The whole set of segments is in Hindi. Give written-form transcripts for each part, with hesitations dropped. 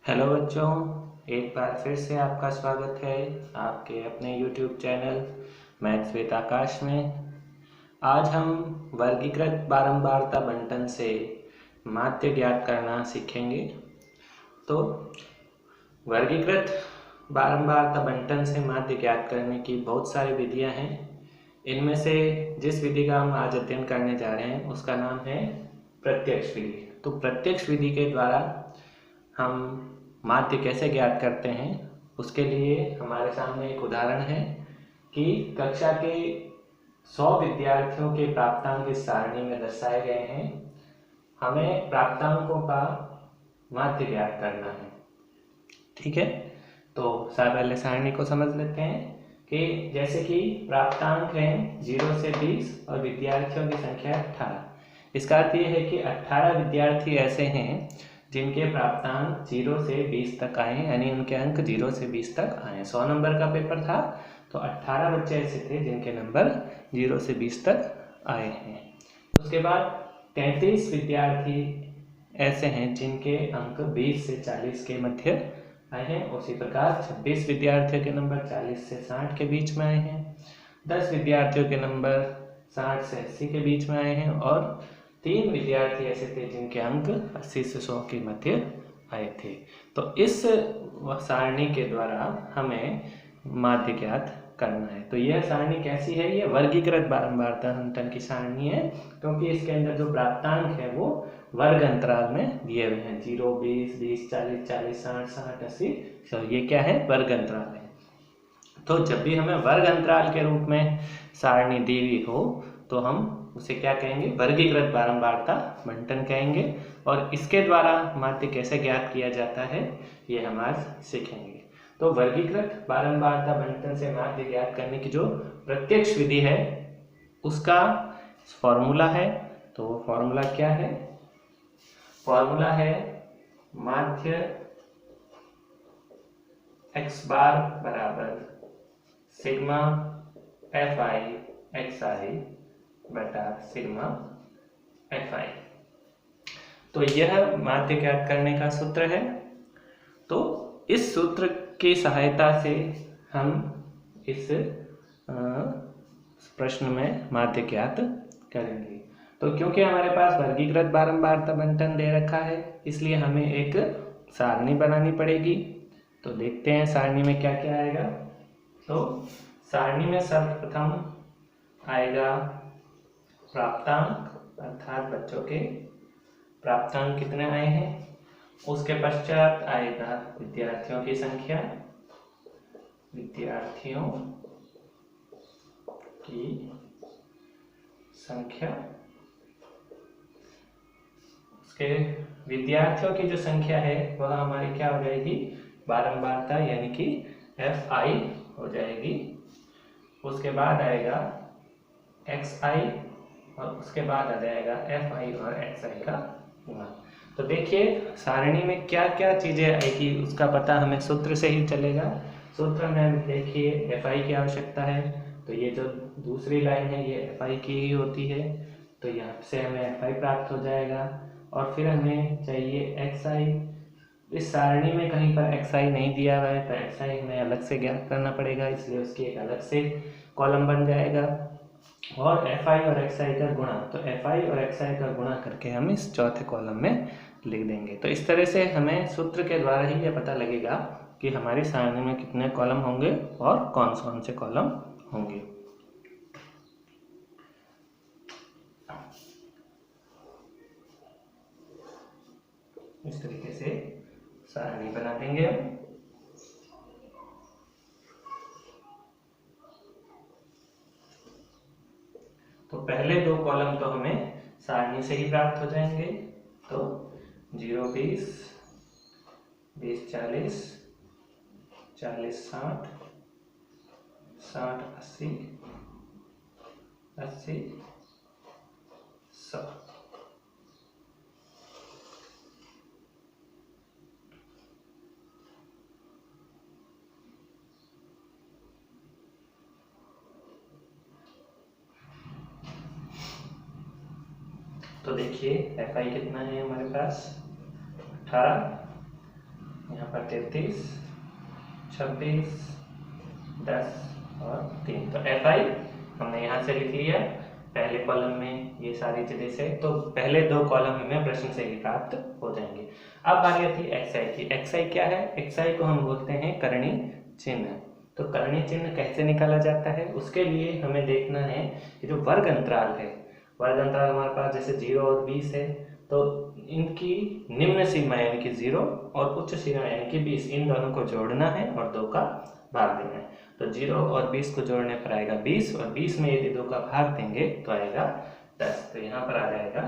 हेलो बच्चों, एक बार फिर से आपका स्वागत है आपके अपने YouTube चैनल मैथ्स विद आकाश में। आज हम वर्गीकृत बारंबारता बंटन से माध्य ज्ञात करना सीखेंगे। तो वर्गीकृत बारंबारता बंटन से माध्य ज्ञात करने की बहुत सारी विधियां हैं। इनमें से जिस विधि का हम आज अध्ययन करने जा रहे हैं उसका नाम है प्रत्यक्ष विधि। तो प्रत्यक्ष विधि के द्वारा हम माध्य कैसे ज्ञात करते हैं उसके लिए हमारे सामने एक उदाहरण है कि कक्षा के 100 विद्यार्थियों के प्राप्तांक इस सारणी में दर्शाए गए हैं। हमें प्राप्तांकों का माध्य ज्ञात करना है। ठीक है, तो पहले सारणी को समझ लेते हैं कि जैसे कि प्राप्तांक हैं 0 से 20 और विद्यार्थियों की संख्या 18। इसका अर्थ ये है कि 18 विद्यार्थी ऐसे हैं जिनके प्राप्तांक 0 से 20 तक आए, यानी उनके अंक 0 से 20 तक आए। 100 नंबर का पेपर था तो 18 बच्चे ऐसे थे जिनके नंबर 0 से 20 तक आए हैं। उसके बाद 33 विद्यार्थी ऐसे हैं जिनके अंक 20 से 40 के मध्य आए हैं। उसी प्रकार 26 विद्यार्थियों के नंबर 40 से 60 के बीच में आए हैं। 10 विद्यार्थियों के नंबर 60 से 80 के बीच में आए हैं और 3 विद्यार्थी ऐसे थे जिनके अंक 80 से 100 के मध्य आए थे। तो इस सारणी के द्वारा हमें माध्य ज्ञात करना है। तो यह सारणी कैसी है? यह वर्गीकृत बारंबारता बंटन की सारणी है, क्योंकि इसके अंदर जो प्राप्तांक है वो वर्ग अंतराल में दिए हुए हैं। 0, 20, 20, 40, 40, 60, 60, 80। तो ये क्या है? वर्ग अंतराल है। तो जब भी हमें वर्ग अंतराल के रूप में सारणी दी हुई हो तो हम उसे क्या कहेंगे? वर्गीकृत बारंबारता बंटन कहेंगे। और इसके द्वारा माध्य कैसे ज्ञात किया जाता है ये हम आज सीखेंगे। तो वर्गीकृत बारंबारता बंटन से माध्य ज्ञात करने की जो प्रत्यक्ष विधि है उसका फॉर्मूला है। तो वो फॉर्मूला क्या है? फॉर्मूला है माध्य x बार बराबर सिग्मा fi xi बटा सिग्मा fi। तो यह माध्य ज्ञात करने का सूत्र है। तो इस सूत्र की सहायता से हम इस प्रश्न में माध्य ज्ञात करेंगे। तो क्योंकि हमारे पास वर्गीकृत बारंबारता बंटन दे रखा है इसलिए हमें एक सारणी बनानी पड़ेगी। तो देखते हैं सारणी में क्या क्या आएगा। तो सारणी में सर्वप्रथम आएगा प्राप्तांक, अर्थात बच्चों के प्राप्तांक कितने आए हैं। उसके पश्चात आएगा विद्यार्थियों की संख्या, विद्यार्थियों की संख्या। उसके विद्यार्थियों की जो संख्या है वह हमारी क्या हो जाएगी? बारंबारता, यानी कि fi हो जाएगी। उसके बाद आएगा xi और उसके बाद आ जाएगा fi और xi का गुणा। तो देखिए सारणी में क्या क्या चीजें आएगी उसका पता हमें सूत्र से ही चलेगा। सूत्र में देखिए fi की आवश्यकता है, तो ये जो दूसरी लाइन है ये fi की ही होती है, तो यहाँ से हमें fi प्राप्त हो जाएगा। और फिर हमें चाहिए xi। इस सारणी में कहीं पर xi नहीं दिया हुआ है तो xi हमें अलग से ज्ञात करना पड़ेगा, इसलिए उसकी एक अलग से कॉलम बन जाएगा। और fi और xi का गुणा, तो fi और xi का गुणा करके हम इस चौथे कॉलम में लिख देंगे। तो इस तरह से हमें सूत्र के द्वारा ही यह पता लगेगा कि हमारी सारणी में कितने कॉलम होंगे और कौन से कॉलम होंगे। इस तरीके से सारणी बना देंगे हम। तो पहले दो कॉलम तो हमें सारणी से ही प्राप्त हो जाएंगे। तो 0, 20, 20, 40, 40, 60, 60, 80, 80, 100। तो देखिए fi कितना है हमारे पास? 18। 33, 26, 10 और 3। तो FI हमने यहाँ से लिख लिया पहले कॉलम में ये सारी चीजें से, तो पहले 2 कॉलम हमें प्रश्न से ही प्राप्त हो जाएंगे। अब बारी आती है XI की। XI क्या है? XI को हम बोलते हैं करणीय चिन्ह। तो करणीय चिन्ह कैसे निकाला जाता है, उसके लिए हमें देखना है कि जो वर्ग अंतराल है, वर्ग अंतराल हमारे पास जैसे 0 और 20 है, तो इनकी निम्न सीमा यानी कि 0 और उच्च सीमा यानी कि 20, इन दोनों को जोड़ना है और 2 का भाग देना है। तो 0 और 20 को जोड़ने पर आएगा 20, और 20 में यदि 2 का भाग देंगे तो आएगा 10। तो यहाँ पर आ जाएगा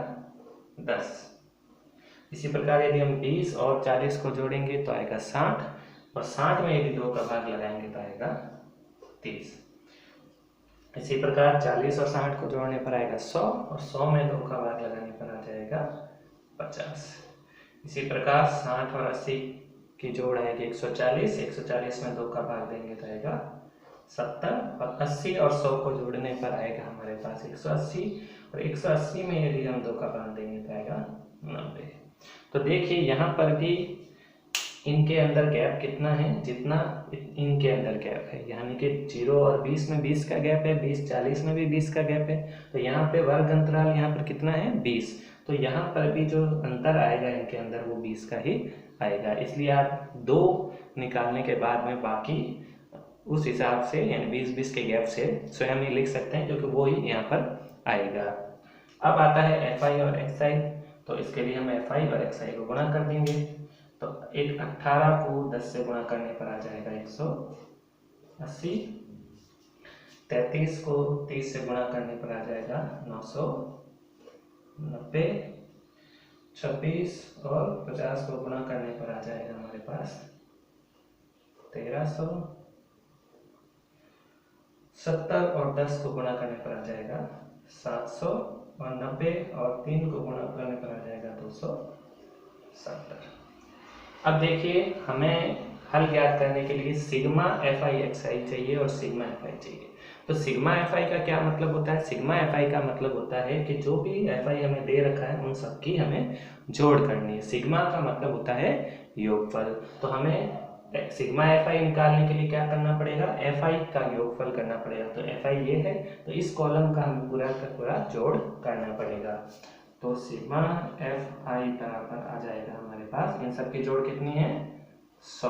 10। इसी प्रकार यदि हम 20 और 40 को जोड़ेंगे तो आएगा 60, और 60 में यदि 2 का भाग लगाएंगे तो आएगा 30। इसी प्रकार 40 और 60 को जोड़ने पर आएगा 100, और 100 में 2 का भाग लगाने पर आ जाएगा 50। इसी प्रकार 60 और 80 की जोड़ आएगी 140, 140 में 2 का भाग देंगे तो आएगा 70, और 80 और 100 को जोड़ने पर आएगा हमारे पास 180, और 180 में यदि हम 2 का भाग देंगे तो आएगा 90। तो देखिए यहाँ पर भी इनके अंदर गैप कितना है, जितना इनके अंदर गैप है, यानी कि 0 और 20 में 20 का गैप है, 20 40 में भी 20 का गैप है। तो यहाँ पे वर्ग अंतराल यहाँ पर कितना है? 20। तो यहाँ पर भी जो अंतर आएगा इनके अंदर वो 20 का ही आएगा। इसलिए आप 2 निकालने के बाद में बाकी उस हिसाब से यानी 20-20 के गैप से स्वयं ही लिख सकते हैं, क्योंकि वो ही यहाँ पर आएगा। अब आता है FI और XI। तो इसके लिए हम FI और XI को गुणा कर देंगे। तो 18 को 10 से गुणा करने पर आ जाएगा 180, 33 को 30 से गुणा करने पर आ जाएगा 990, 26 और 50 को गुणा करने पर आ जाएगा हमारे पास 1300, 70 और 10 को गुणा करने पर आ जाएगा 700, और 90 और 3 को गुणा करने पर आ जाएगा 270। अब देखिए हमें हल ज्ञात करने के लिए सिग्मा FI XI चाहिए और सिग्मा FI चाहिए। तो सिग्मा FI का क्या मतलब होता है? सिग्मा FI का मतलब होता है कि जो भी FI हमें दे रखा है उन सबकी हमें जोड़ करनी है। सिग्मा का मतलब होता है योगफल। तो हमें सिग्मा FI निकालने के लिए क्या करना पड़ेगा? FI का योगफल करना पड़ेगा। तो FI ये है, तो इस कॉलम का हमें पूरा का पूरा जोड़ करना पड़ेगा। तो सिग्मा FI बराबर आ जाएगा हमारे पास, इन सब की जोड़ कितनी है? 100।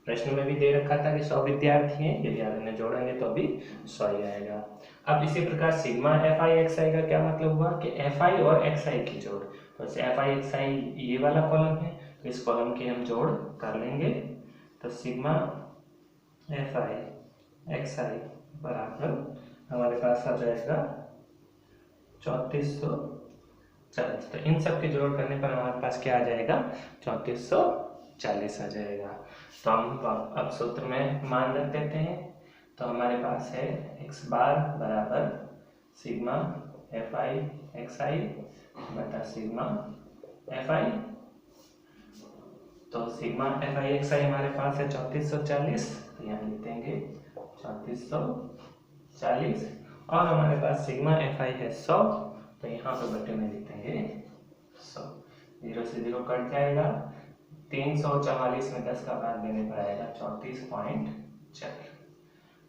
प्रश्न में भी दे रखा था कि 100 विद्यार्थी हैं, यदि आप इन्हें जोड़ेंगे तो अभी 100 ही आएगा। अब इसी प्रकार सिग्मा FI XI का क्या मतलब हुआ कि FI और XI की जोड़। तो FI XI ये वाला कॉलम है, तो इस कॉलम की हम जोड़ कर लेंगे। तो सिग्मा FI XI बराबर हमारे पास आ जाएगा 3440। तो इन सब के जोड़ करने पर हमारे पास क्या आ जाएगा? 3440 आ जाएगा। तो हम अब सूत्र में मान रख देते हैं। तो हमारे पास है x बार बराबर सिग्मा FI XI बटा सिग्मा FI। तो सिग्मा FI XI हमारे पास है 3440, तो यहाँ लिख देंगे 3440, और हमारे पास सिग्मा FI है 100, तो यहाँ पे बटे में लिख देंगे 100। 0 से 0 कट जाएगा, 344 में 10 का भाग देने पर आएगा 34.4।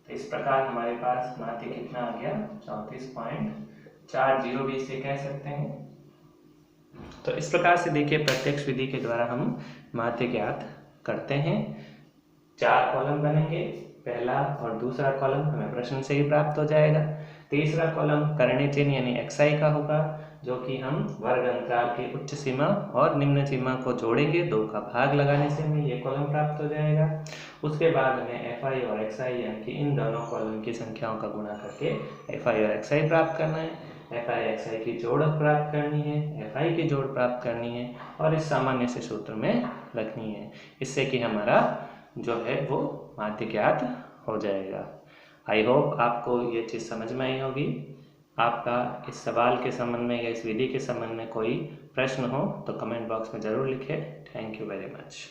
तो इस प्रकार हमारे पास माध्य कितना आ गया? 34.40 भी इसे कह सकते हैं। तो इस प्रकार से देखिए प्रत्यक्ष विधि के द्वारा हम माध्य ज्ञात करते हैं। 4 कॉलम बनेंगे, पहला और दूसरा कॉलम हमें प्रश्न से ही प्राप्त हो जाएगा। तीसरा कॉलम करणीय चिन्ह यानी XI का होगा, जो कि हम वर्ग अंतराल की उच्च सीमा और निम्न सीमा को जोड़ेंगे, 2 का भाग लगाने से हमें ये कॉलम प्राप्त हो जाएगा। उसके बाद हमें FI और XI यानी कि इन दोनों कॉलम की संख्याओं का गुणा करके FI और XI प्राप्त करना है। FI XI की जोड़ प्राप्त करनी है, FI की जोड़ प्राप्त करनी है, और इस सामान्य से सूत्र में रखनी है, इससे कि हमारा जो है वो माध्य ज्ञात हो जाएगा। आई होप आपको ये चीज़ समझ में आई होगी। आपका इस सवाल के संबंध में या इस विधि के संबंध में कोई प्रश्न हो तो कमेंट बॉक्स में ज़रूर लिखें। Thank you very much.